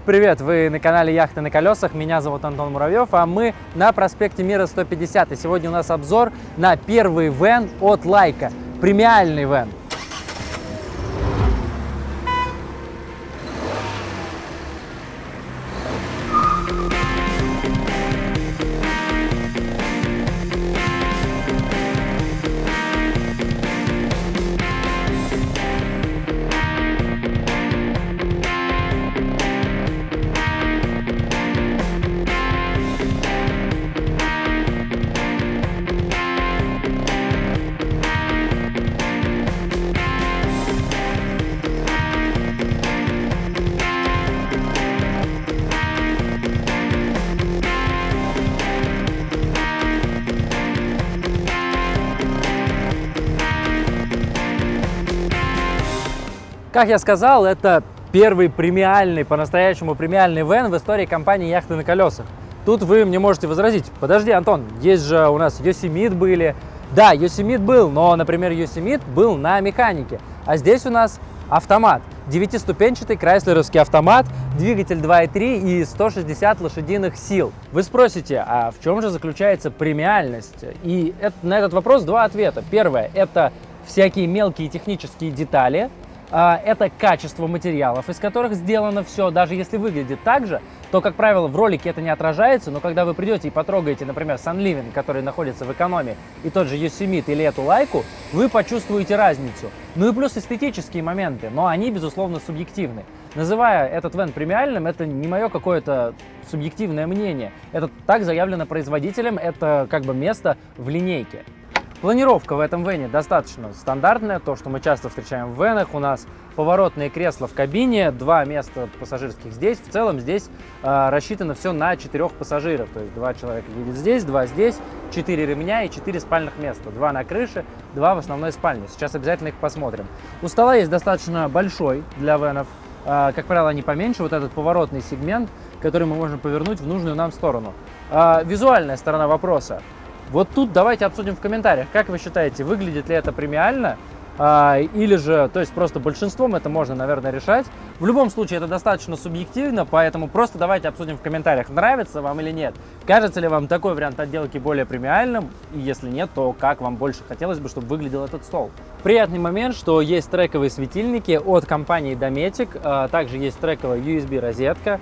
Привет, вы на канале Яхты на колесах, меня зовут Антон Муравьев, а мы на проспекте Мира 150. И сегодня у нас обзор на первый вэн от Лайка, премиальный вэн. Как я сказал, это первый премиальный, по-настоящему премиальный вэн в истории компании Яхты на колесах. Тут вы мне можете возразить: подожди, Антон, есть же у нас Yosemite были. Да, Yosemite был, но, например, Yosemite был на механике. А здесь у нас автомат. 9-ступенчатый крайслеровский автомат, двигатель 2.3 и 160 лошадиных сил. Вы спросите, а в чем же заключается премиальность? И на этот вопрос два ответа. Первое – это всякие мелкие технические детали. Это качество материалов, из которых сделано все. Даже если выглядит так же, то, как правило, в ролике это не отражается, но когда вы придете и потрогаете, например, Sunliving, который находится в экономе, и тот же Yosemite или эту Лайку, вы почувствуете разницу. Ну и плюс эстетические моменты, но они, безусловно, субъективны. Называя этот вэн премиальным, это не мое какое-то субъективное мнение. Это так заявлено производителем, это как бы место в линейке. Планировка в этом вэне достаточно стандартная, то, что мы часто встречаем в вэнах. У нас поворотные кресла в кабине, 2 места пассажирских здесь. В целом здесь рассчитано все на 4 пассажиров. То есть 2 человека едет здесь, 2 здесь, 4 ремня и 4 спальных места. 2 на крыше, 2 в основной спальне. Сейчас обязательно их посмотрим. У стола есть достаточно большой для вэнов. Как правило, они поменьше. Вот этот поворотный сегмент, который мы можем повернуть в нужную нам сторону. Визуальная сторона вопроса. Вот тут давайте обсудим в комментариях, как вы считаете, выглядит ли это премиально, или же, то есть просто большинством это можно, наверное, решать. В любом случае это достаточно субъективно, поэтому просто давайте обсудим в комментариях, нравится вам или нет. Кажется ли вам такой вариант отделки более премиальным, и если нет, то как вам больше хотелось бы, чтобы выглядел этот стол. Приятный момент, что есть трековые светильники от компании Dometic, также есть трековая USB-розетка,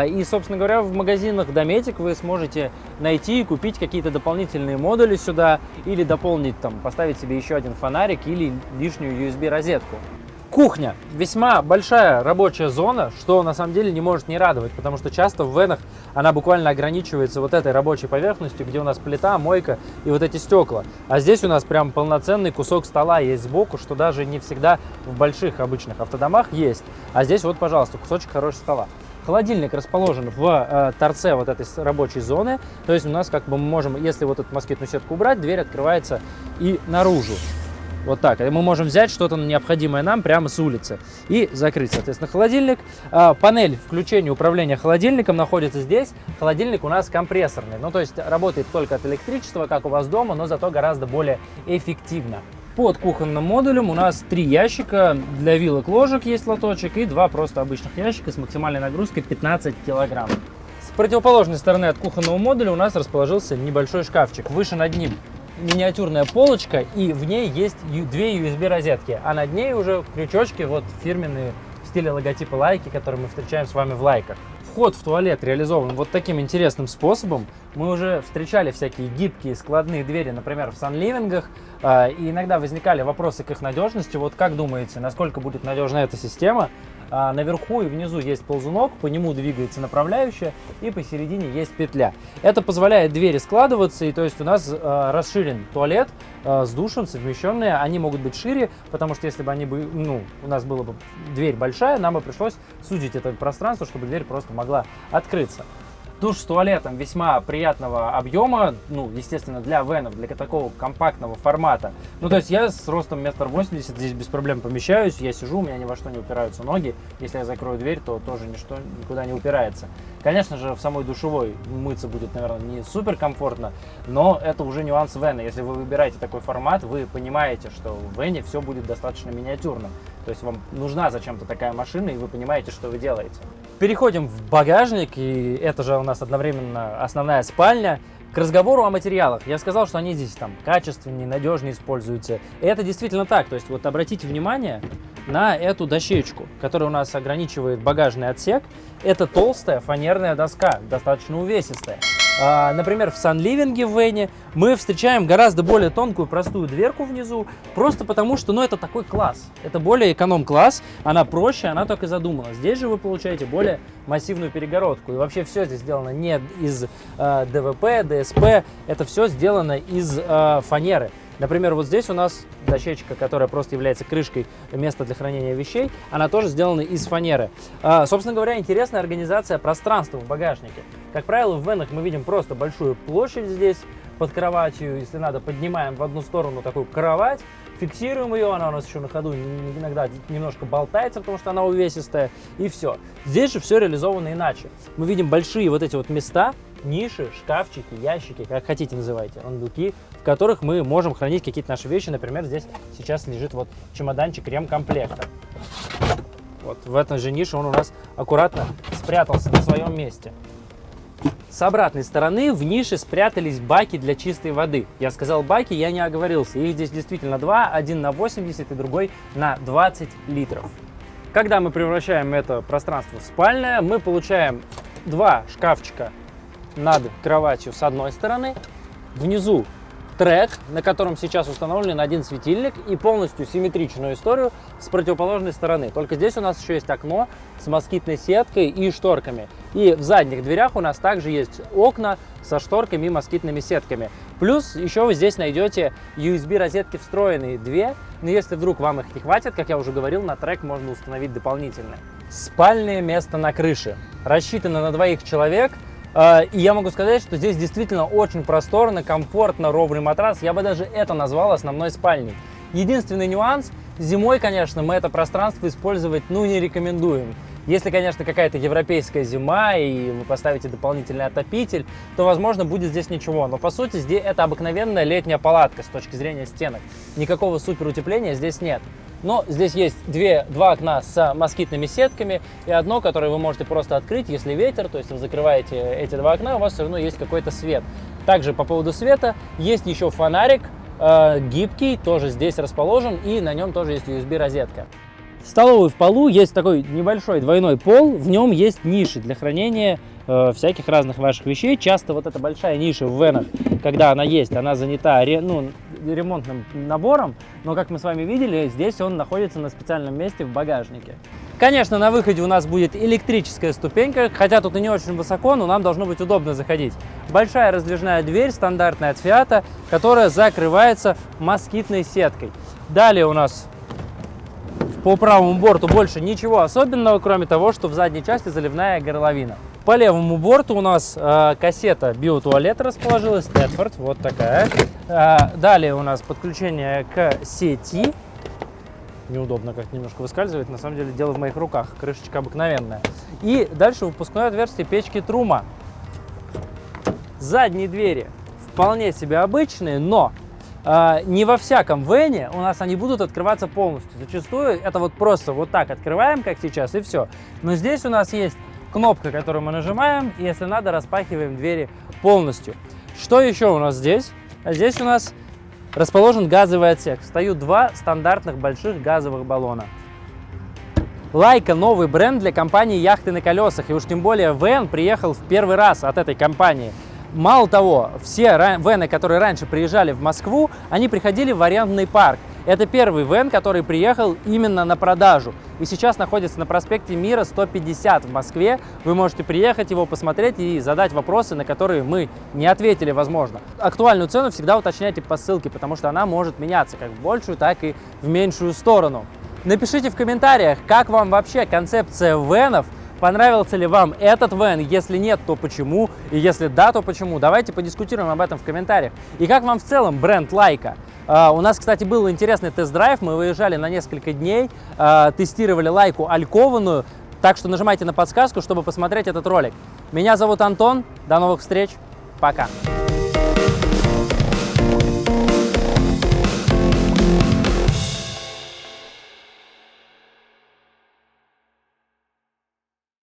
и, собственно говоря, в магазинах Dometic вы сможете найти и купить какие-то дополнительные модули сюда, или дополнить, там, поставить себе еще один фонарик или лишнюю USB-розетку. Кухня. Весьма большая рабочая зона, что на самом деле не может не радовать, потому что часто в вэнах она буквально ограничивается вот этой рабочей поверхностью, где у нас плита, мойка и вот эти стекла. А здесь у нас прям полноценный кусок стола есть сбоку, что даже не всегда в больших обычных автодомах есть. А здесь вот, пожалуйста, кусочек хорошего стола. Холодильник расположен в торце вот этой рабочей зоны, то есть у нас как бы мы можем, если вот эту москитную сетку убрать, дверь открывается и наружу. Вот так. И мы можем взять что-то необходимое нам прямо с улицы и закрыть, соответственно, холодильник. Панель включения управления холодильником находится здесь. Холодильник у нас компрессорный, ну то есть работает только от электричества, как у вас дома, но зато гораздо более эффективно. Под кухонным модулем у нас 3 ящика для вилок, ложек есть лоточек и 2 просто обычных ящика с максимальной нагрузкой 15 килограмм. С противоположной стороны от кухонного модуля у нас расположился небольшой шкафчик. Выше над ним миниатюрная полочка, и в ней есть 2 USB-розетки, а над ней уже крючочки вот фирменные в стиле логотипа Лайки, которые мы встречаем с вами в Лайках. Вход в туалет реализован вот таким интересным способом. Мы уже встречали всякие гибкие складные двери, например, в Sunliving, и иногда возникали вопросы к их надежности. Вот как думаете, насколько будет надежна эта система? Наверху и внизу есть ползунок, по нему двигается направляющая, и посередине есть петля. Это позволяет двери складываться, и то есть у нас расширен туалет с душем, совмещенные. Они могут быть шире, потому что если бы они бы, у нас была бы дверь большая, нам бы пришлось сузить это пространство, чтобы дверь просто могла открыться. Душ с туалетом весьма приятного объема, естественно, для вэнов, для такого компактного формата. То есть я с ростом 1,80 м здесь без проблем помещаюсь, я сижу, у меня ни во что не упираются ноги. Если я закрою дверь, то тоже ничто никуда не упирается. Конечно же, в самой душевой мыться будет, наверное, не супер комфортно, но это уже нюанс вэна. Если вы выбираете такой формат, вы понимаете, что в вэне все будет достаточно миниатюрно. То есть вам нужна зачем-то такая машина, и вы понимаете, что вы делаете. Переходим в багажник, и это же у нас одновременно основная спальня. К разговору о материалах. Я сказал, что они здесь там качественнее, надежнее используются. И это действительно так. То есть вот обратите внимание на эту дощечку, которая у нас ограничивает багажный отсек. Это толстая фанерная доска, достаточно увесистая. Например, в Sunliving в вэне мы встречаем гораздо более тонкую, простую дверку внизу, просто потому что, это такой класс. Это более эконом-класс, она проще, она так и задумана. Здесь же вы получаете более массивную перегородку. И вообще все здесь сделано не из ДВП, ДСП, это все сделано из фанеры. Например, вот здесь у нас дощечка, которая просто является крышкой места для хранения вещей, она тоже сделана из фанеры. Собственно говоря, интересная организация пространства в багажнике. Как правило, в венах мы видим просто большую площадь здесь под кроватью. Если надо, поднимаем в одну сторону такую кровать, фиксируем ее, она у нас еще на ходу иногда немножко болтается, потому что она увесистая, и все. Здесь же все реализовано иначе. Мы видим большие вот эти вот места, ниши, шкафчики, ящики, как хотите называйте, рундуки, в которых мы можем хранить какие-то наши вещи. Например, здесь сейчас лежит вот чемоданчик ремкомплекта. Вот в этой же нише он у нас аккуратно спрятался на своем месте. С обратной стороны в нише спрятались баки для чистой воды. Я сказал баки, я не оговорился. Их здесь действительно два, один на 80 и другой на 20 литров. Когда мы превращаем это пространство в спальное, мы получаем два шкафчика над кроватью с одной стороны, внизу трек, на котором сейчас установлен один светильник, и полностью симметричную историю с противоположной стороны. Только здесь у нас еще есть окно с москитной сеткой и шторками. И в задних дверях у нас также есть окна со шторками и москитными сетками. Плюс еще вы здесь найдете USB-розетки встроенные две, но если вдруг вам их не хватит, как я уже говорил, на трек можно установить дополнительные. Спальное место на крыше. Рассчитано на 2 человек. И я могу сказать, что здесь действительно очень просторно, комфортно, ровный матрас. Я бы даже это назвал основной спальней. Единственный нюанс, зимой, конечно, мы это пространство использовать не рекомендуем. Если, конечно, какая-то европейская зима и вы поставите дополнительный отопитель, то, возможно, будет здесь ничего. Но, по сути, здесь это обыкновенная летняя палатка с точки зрения стенок. Никакого суперутепления здесь нет. Но здесь есть два окна с москитными сетками и одно, которое вы можете просто открыть, если ветер, то есть вы закрываете эти 2 окна, у вас все равно есть какой-то свет. Также по поводу света есть еще фонарик, гибкий, тоже здесь расположен, и на нем тоже есть USB-розетка. В столовой в полу есть такой небольшой двойной пол, в нем есть ниши для хранения всяких разных ваших вещей. Часто вот эта большая ниша в венах, когда она есть, она занята ремонтным набором, но, как мы с вами видели, здесь он находится на специальном месте в багажнике. Конечно, на выходе у нас будет электрическая ступенька, хотя тут и не очень высоко, но нам должно быть удобно заходить. Большая раздвижная дверь, стандартная от Fiat, которая закрывается москитной сеткой. Далее у нас по правому борту больше ничего особенного, кроме того, что в задней части заливная горловина. По левому борту у нас кассета биотуалета расположилась, Тедфорд, вот такая. Далее у нас подключение к сети. Неудобно, как немножко выскальзывает, на самом деле дело в моих руках, крышечка обыкновенная. И дальше выпускное отверстие печки Трума. Задние двери вполне себе обычные, но не во всяком вене у нас они будут открываться полностью. Зачастую это вот просто вот так открываем, как сейчас, и все. Но здесь у нас есть кнопка, которую мы нажимаем, и если надо, распахиваем двери полностью. Что еще у нас здесь? Здесь у нас расположен газовый отсек. Встают 2 стандартных больших газовых баллона. Лайка — новый бренд для компании «Яхты на колесах», и уж тем более вен приехал в первый раз от этой компании. Мало того, все вены, которые раньше приезжали в Москву, они приходили в арендный парк. Это первый вен, который приехал именно на продажу. И сейчас находится на проспекте Мира, 150 в Москве. Вы можете приехать, его посмотреть и задать вопросы, на которые мы не ответили, возможно. Актуальную цену всегда уточняйте по ссылке, потому что она может меняться как в большую, так и в меньшую сторону. Напишите в комментариях, как вам вообще концепция венов. Понравился ли вам этот вен? Если нет, то почему? И если да, то почему? Давайте подискутируем об этом в комментариях. И как вам в целом бренд Лайка? У нас, кстати, был интересный тест-драйв. Мы выезжали на несколько дней, тестировали Лайку алькованную. Так что нажимайте на подсказку, чтобы посмотреть этот ролик. Меня зовут Антон. До новых встреч. Пока.